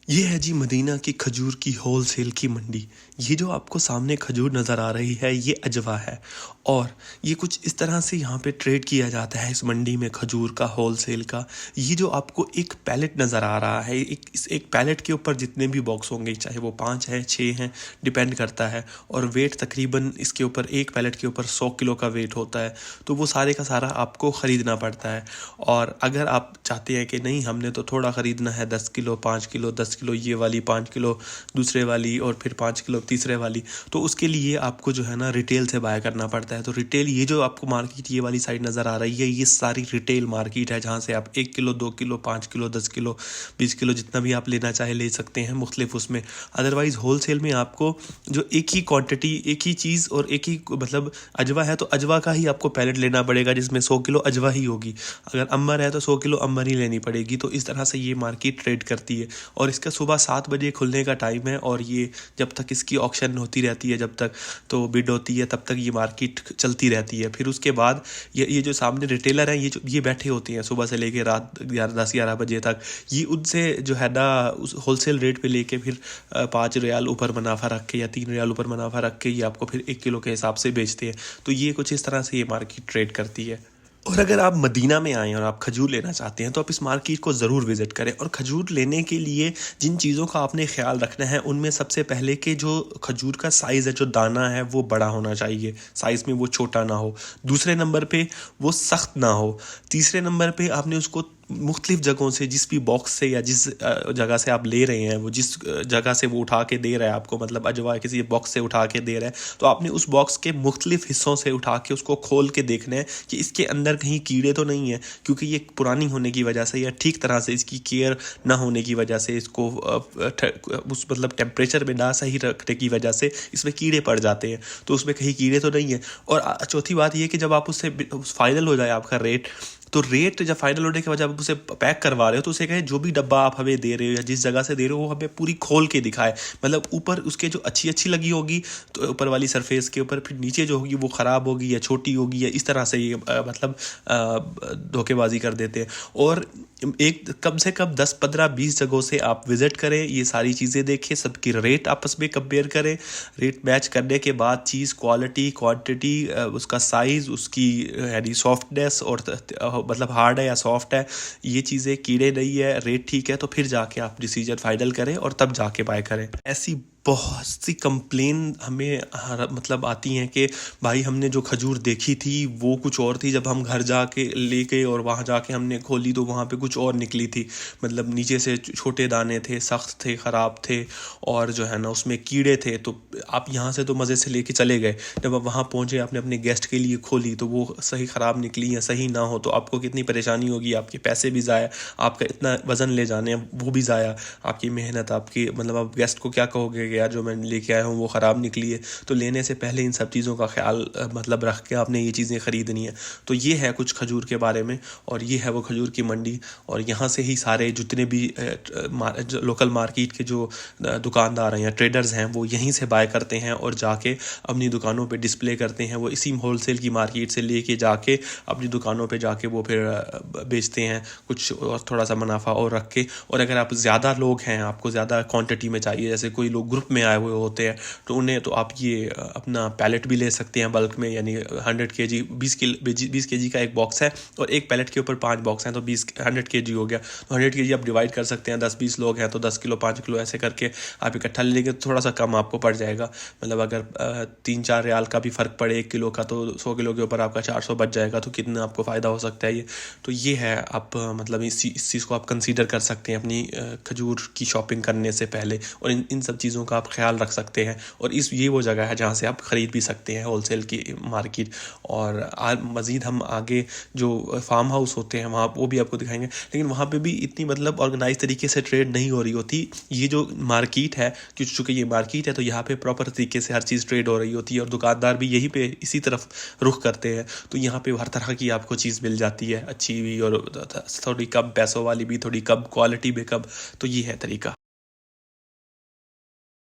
ये है जी मदीना की खजूर की होलसेल की मंडी। ये जो आपको सामने खजूर नज़र आ रही है ये अजवा है और ये कुछ इस तरह से यहाँ पे ट्रेड किया जाता है इस मंडी में खजूर का होलसेल का। ये जो आपको एक पैलेट नज़र आ रहा है इस एक पैलेट के ऊपर जितने भी बॉक्स होंगे चाहे वो 5 है 6 हैं डिपेंड करता है और वेट तकरीबन इसके ऊपर एक पैलेट के ऊपर 100 किलो का वेट होता है। तो वो सारे का सारा आपको ख़रीदना पड़ता है और अगर आप चाहते हैं कि नहीं हमने तो थोड़ा ख़रीदना है 10 किलो 5 किलो 10 किलो ये वाली 5 किलो दूसरे वाली और फिर 5 किलो तीसरे वाली, तो उसके लिए आपको जो है ना रिटेल से बाय करना पड़ता है। तो रिटेल ये जो आपको मार्केट ये वाली साइड नज़र आ रही है ये सारी रिटेल मार्केट है जहाँ से आप 1 kilo 2 kilo 5 kilo 10 kilo 20 kilo जितना भी आप लेना चाहे ले सकते हैं मुख्तलिफ उसमें। अदरवाइज़ होलसेल में आपको जो एक ही क्वांटिटी एक ही चीज़ और एक ही मतलब अजवा है तो अजवा का ही आपको पैलेट लेना पड़ेगा जिसमें 100 किलो अजवा ही होगी। अगर अंबर है तो 100 किलो अंबर ही लेनी पड़ेगी। तो इस तरह से ये मार्केट ट्रेड करती है और इसका सुबह 7 बजे खुलने का टाइम है और ये जब तक इसकी ऑक्शन होती रहती है जब तक तो बिड होती है तब तक ये मार्केट चलती रहती है। फिर उसके बाद ये जो सामने रिटेलर हैं ये बैठे होते हैं सुबह से लेके रात 10-11 बजे तक। ये उनसे जो है ना उस होलसेल रेट पे लेके फिर 5 रियाल ऊपर मुनाफा रख के या 3 रियाल ऊपर मुनाफा रख के ये आपको फिर 1 किलो के हिसाब से बेचते हैं। तो ये कुछ इस तरह से ये मार्केट ट्रेड करती है। और अगर आप मदीना में आएँ और आप खजूर लेना चाहते हैं तो आप इस मार्केट को ज़रूर विज़िट करें। और खजूर लेने के लिए जिन चीज़ों का आपने ख्याल रखना है उनमें सबसे पहले कि जो खजूर का साइज़ है जो दाना है वो बड़ा होना चाहिए, साइज़ में वो छोटा ना हो। दूसरे नंबर पे वो सख्त ना हो। तीसरे नंबर पे आपने उसको मुख्तलिफ जगहों से जिस भी बॉक्स से या जिस जगह से आप ले रहे हैं वो जिस जगह से वो उठा के दे रहा है आपको मतलब अजवा किसी बॉक्स से उठा के दे रहा है तो आपने उस बॉक्स के मुख्तलिफ हिस्सों से उठा के उसको खोल के देखना है कि इसके अंदर कहीं कीड़े तो नहीं है, क्योंकि ये पुरानी होने की वजह से या ठीक तरह से इसकी केयर ना होने की वजह से इसको उस मतलब टेम्परेचर में ना सही रखने की वजह से इसमें कीड़े पड़ जाते हैं। तो उसमें कहीं कीड़े तो नहीं है। और चौथी बात ये कि जब आप उससे फाइनल हो जाए आपका रेट तो रेट जब फाइनल होने के बाद जब आप उसे पैक करवा रहे हो तो उसे कहे जो भी डब्बा आप हमें दे रहे हो या जिस जगह से दे रहे हो वो हमें पूरी खोल के दिखाए। मतलब ऊपर उसके जो अच्छी अच्छी लगी होगी तो ऊपर वाली सरफेस के ऊपर, फिर नीचे जो होगी वो ख़राब होगी या छोटी होगी या इस तरह से ये मतलब धोखेबाजी कर देते हैं। और एक कम से कम 10 15 20 जगहों से आप विज़िट करें, ये सारी चीज़ें देखें, सबकी रेट आपस में कंपेयर करें। रेट मैच करने के बाद चीज़ क्वालिटी क्वांटिटी उसका साइज़ उसकी यानी सॉफ्टनेस और मतलब हार्ड है या सॉफ्ट है ये चीज़ें कीड़े नहीं है रेट ठीक है तो फिर जाके आप डिसीजन फाइनल करें और तब जाके बाय करें। ऐसी बहुत सी कंप्लेन हमें मतलब आती हैं कि भाई हमने जो खजूर देखी थी वो कुछ और थी, जब हम घर जाके ले गए और वहाँ जाके हमने खोली तो वहाँ पे कुछ और निकली थी। मतलब नीचे से छोटे दाने थे, सख्त थे, ख़राब थे और जो है ना उसमें कीड़े थे। तो आप यहाँ से तो मज़े से लेके चले गए, जब आप वहाँ पहुँचे आपने अपने गेस्ट के लिए खोली तो वो सही ख़राब निकली या सही ना हो तो आपको कितनी परेशानी होगी, आपके पैसे भी ज़ाया, आपका इतना वज़न ले जाने वो भी ज़ाया, आपकी मेहनत आपकी मतलब आप गेस्ट को क्या कहोगे यार जो मैं लेके आया हूँ वो ख़राब निकली है। तो लेने से पहले इन सब चीज़ों का ख्याल मतलब रख के आपने ये चीज़ें ख़रीदनी है। तो ये है कुछ खजूर के बारे में और ये है वो खजूर की मंडी। और यहाँ से ही सारे जितने भी लोकल मार्केट के जो दुकानदार हैं या ट्रेडर्स हैं वो यहीं से बाय करते हैं और जाके अपनी दुकानों पे डिस्प्ले करते हैं। वो इसी होलसेल की मार्केट से लेके जाके अपनी दुकानों पे जाके वो फिर बेचते हैं कुछ और थोड़ा सा मुनाफा और रख के। और अगर आप ज़्यादा लोग हैं आपको ज़्यादा क्वांटिटी में चाहिए, जैसे कोई लोग ग्रुप में आए हुए होते हैं तो उन्हें तो आप ये अपना पैलेट भी ले सकते हैं बल्क में, यानी 100 kg 20 kg का एक बॉक्स है और एक पैलेट के ऊपर 5 बॉक्स हैं तो 100 kg हो गया। तो 100 kg आप डिवाइड कर सकते हैं, 10-20 लोग हैं तो 10 किलो 5 किलो ऐसे करके आप इकट्ठा ले लेंगे तो थोड़ा सा कम आपको पड़ जाएगा। मतलब अगर 3-4 रियाल का भी फ़र्क पड़े 1 किलो का तो 100 किलो के ऊपर आपका 400 बच जाएगा। तो कितना आपको फ़ायदा हो सकता है ये। तो ये है आप मतलब इस चीज़ को आप कंसीडर कर सकते हैं अपनी खजूर की शॉपिंग करने से पहले और इन सब चीज़ों का आप ख्याल रख सकते हैं। और ये वो जगह है जहाँ से आप ख़रीद भी सकते हैं होलसेल की मार्केट। और मज़ीद हम आगे जो फार्म हाउस होते हैं वहाँ वो भी आपको दिखाएंगे, लेकिन वहाँ पे भी इतनी मतलब ऑर्गेनाइज तरीके से ट्रेड नहीं हो रही होती। ये जो मार्केट है चूँकि ये मार्केट है तो यहाँ पे प्रॉपर तरीके से हर चीज़ ट्रेड हो रही होती है और दुकानदार भी यहीं पे इसी तरफ रुख करते हैं। तो यहाँ पे हर तरह की आपको चीज़ मिल जाती है, अच्छी भी और थोड़ी कम पैसों वाली भी, थोड़ी कम क्वालिटी में कम। तो ये है तरीका।